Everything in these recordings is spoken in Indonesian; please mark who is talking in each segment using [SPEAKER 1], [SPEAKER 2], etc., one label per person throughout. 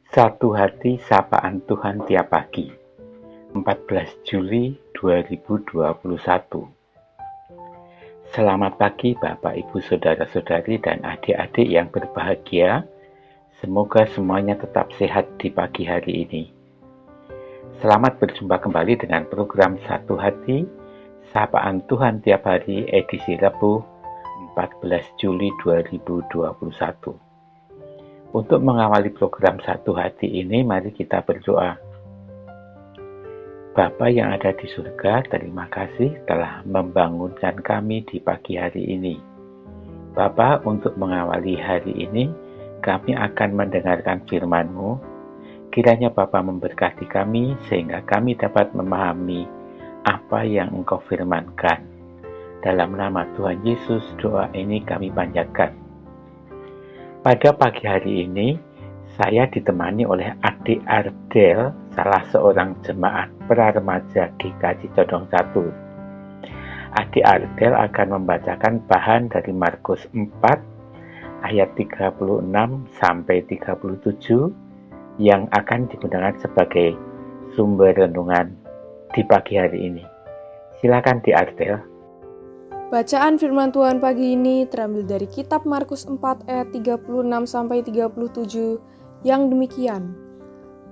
[SPEAKER 1] Satu hati sapaan Tuhan tiap pagi, 14 Juli 2021. Selamat pagi Bapak, Ibu, Saudara-saudari, dan adik-adik yang berbahagia. Semoga semuanya tetap sehat di pagi hari ini. Selamat berjumpa kembali dengan program Satu Hati, Sapaan Tuhan Tiap Hari, edisi Rabu 14 Juli 2021. Untuk mengawali program Satu Hati ini, mari kita berdoa. Bapa yang ada di surga, terima kasih telah membangunkan kami di pagi hari ini. Bapa, untuk mengawali hari ini, kami akan mendengarkan firman-Mu. Kiranya Bapa memberkati kami, sehingga kami dapat memahami apa yang Engkau firmankan. Dalam nama Tuhan Yesus, doa ini kami panjatkan. Pada pagi hari ini, saya ditemani oleh adik Ardel, salah seorang jemaat pra-remaja GKJ Condong 1. Adik Ardel akan membacakan bahan dari Markus 4 ayat 36 sampai 37 yang akan digunakan sebagai sumber renungan di pagi hari ini. Silakan Adik Ardel.
[SPEAKER 2] Bacaan firman Tuhan pagi ini terambil dari kitab Markus 4 ayat 36 sampai 37 yang demikian.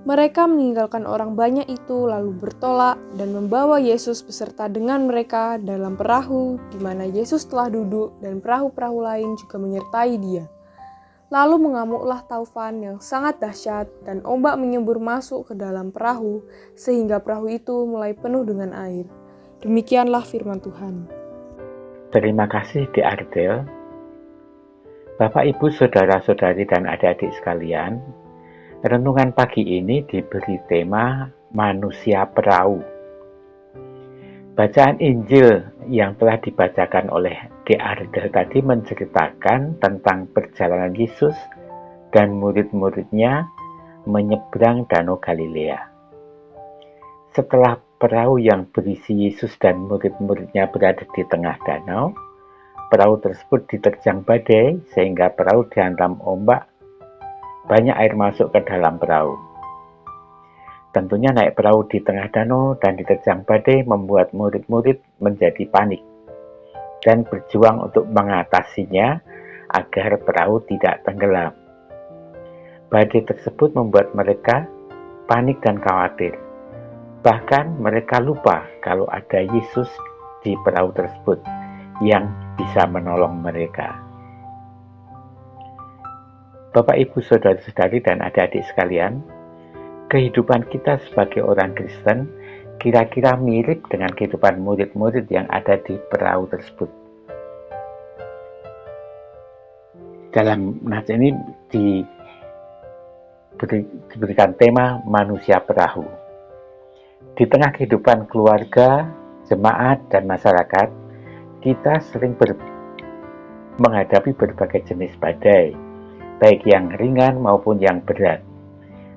[SPEAKER 2] Mereka meninggalkan orang banyak itu lalu bertolak dan membawa Yesus beserta dengan mereka dalam perahu di mana Yesus telah duduk dan perahu-perahu lain juga menyertai dia. Lalu mengamuklah taufan yang sangat dahsyat dan ombak menyembur masuk ke dalam perahu sehingga perahu itu mulai penuh dengan air. Demikianlah firman Tuhan.
[SPEAKER 1] Terima kasih Di Ardel. Bapak, Ibu, Saudara-saudari, dan adik-adik sekalian, renungan pagi ini diberi tema manusia perahu. Bacaan Injil yang telah dibacakan oleh Di Ardel tadi menceritakan tentang perjalanan Yesus dan murid-muridnya menyeberang Danau Galilea. Setelah perahu yang berisi Yesus dan murid-muridnya berada di tengah danau, perahu tersebut diterjang badai sehingga perahu dihantam ombak. Banyak air masuk ke dalam perahu. Tentunya naik perahu di tengah danau dan diterjang badai membuat murid-murid menjadi panik dan berjuang untuk mengatasinya agar perahu tidak tenggelam. Badai tersebut membuat mereka panik dan khawatir. Bahkan mereka lupa kalau ada Yesus di perahu tersebut yang bisa menolong mereka. Bapak, Ibu, Saudara-saudari, dan adik-adik sekalian, kehidupan kita sebagai orang Kristen kira-kira mirip dengan kehidupan murid-murid yang ada di perahu tersebut. Dalam nats ini diberikan tema manusia perahu. Di tengah kehidupan keluarga, jemaat, dan masyarakat, kita sering menghadapi berbagai jenis badai, baik yang ringan maupun yang berat.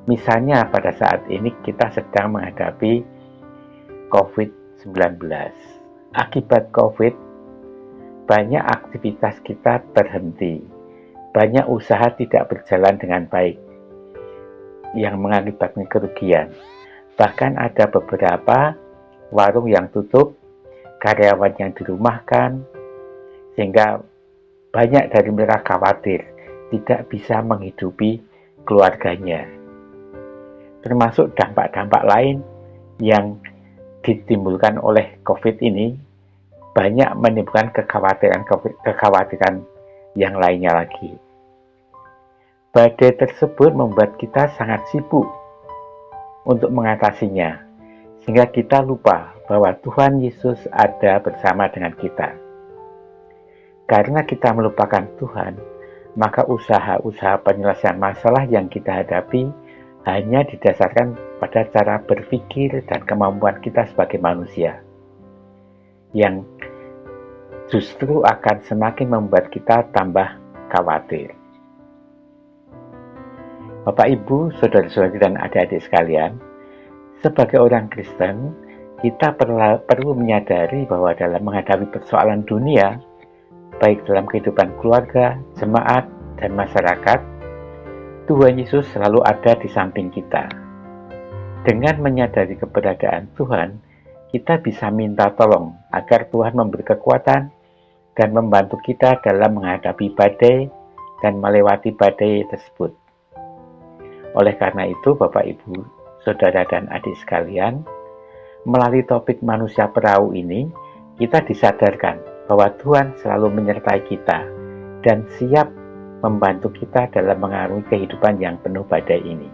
[SPEAKER 1] Misalnya pada saat ini kita sedang menghadapi COVID-19. Akibat COVID, banyak aktivitas kita terhenti. Banyak usaha tidak berjalan dengan baik, yang mengakibatkan kerugian. Bahkan ada beberapa warung yang tutup, karyawan yang dirumahkan, sehingga banyak dari mereka khawatir tidak bisa menghidupi keluarganya. Termasuk dampak-dampak lain yang ditimbulkan oleh COVID ini, banyak menimbulkan kekhawatiran yang lainnya lagi. Badai tersebut membuat kita sangat sibuk untuk mengatasinya, sehingga kita lupa bahwa Tuhan Yesus ada bersama dengan kita. Karena kita melupakan Tuhan, maka usaha-usaha penyelesaian masalah yang kita hadapi hanya didasarkan pada cara berpikir dan kemampuan kita sebagai manusia, yang justru akan semakin membuat kita tambah khawatir. Bapak, Ibu, Saudara-saudari, dan adik-adik sekalian, sebagai orang Kristen, kita perlu menyadari bahwa dalam menghadapi persoalan dunia, baik dalam kehidupan keluarga, jemaat, dan masyarakat, Tuhan Yesus selalu ada di samping kita. Dengan menyadari keberadaan Tuhan, kita bisa minta tolong agar Tuhan memberi kekuatan dan membantu kita dalam menghadapi badai dan melewati badai tersebut. Oleh karena itu, Bapak, Ibu, Saudara, dan adik sekalian, melalui topik manusia perahu ini, kita disadarkan bahwa Tuhan selalu menyertai kita dan siap membantu kita dalam mengarungi kehidupan yang penuh badai ini.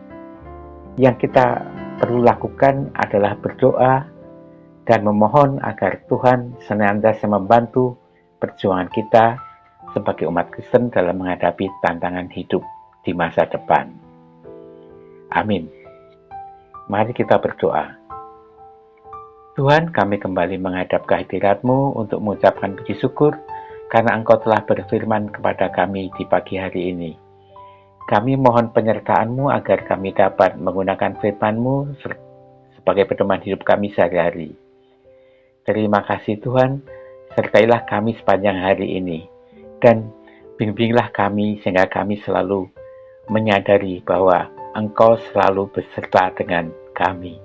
[SPEAKER 1] Yang kita perlu lakukan adalah berdoa dan memohon agar Tuhan senantiasa membantu perjuangan kita sebagai umat Kristen dalam menghadapi tantangan hidup di masa depan. Amin. Mari kita berdoa. Tuhan, kami kembali menghadap kehadirat-Mu untuk mengucapkan puji syukur karena Engkau telah berfirman kepada kami di pagi hari ini. Kami mohon penyertaan-Mu agar kami dapat menggunakan firman-Mu sebagai pedoman hidup kami sehari-hari. Terima kasih Tuhan, sertailah kami sepanjang hari ini, dan bimbinglah kami sehingga kami selalu menyadari bahwa Engkau selalu beserta dengan kami.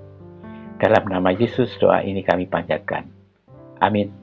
[SPEAKER 1] Dalam nama Yesus doa ini kami panjatkan. Amin.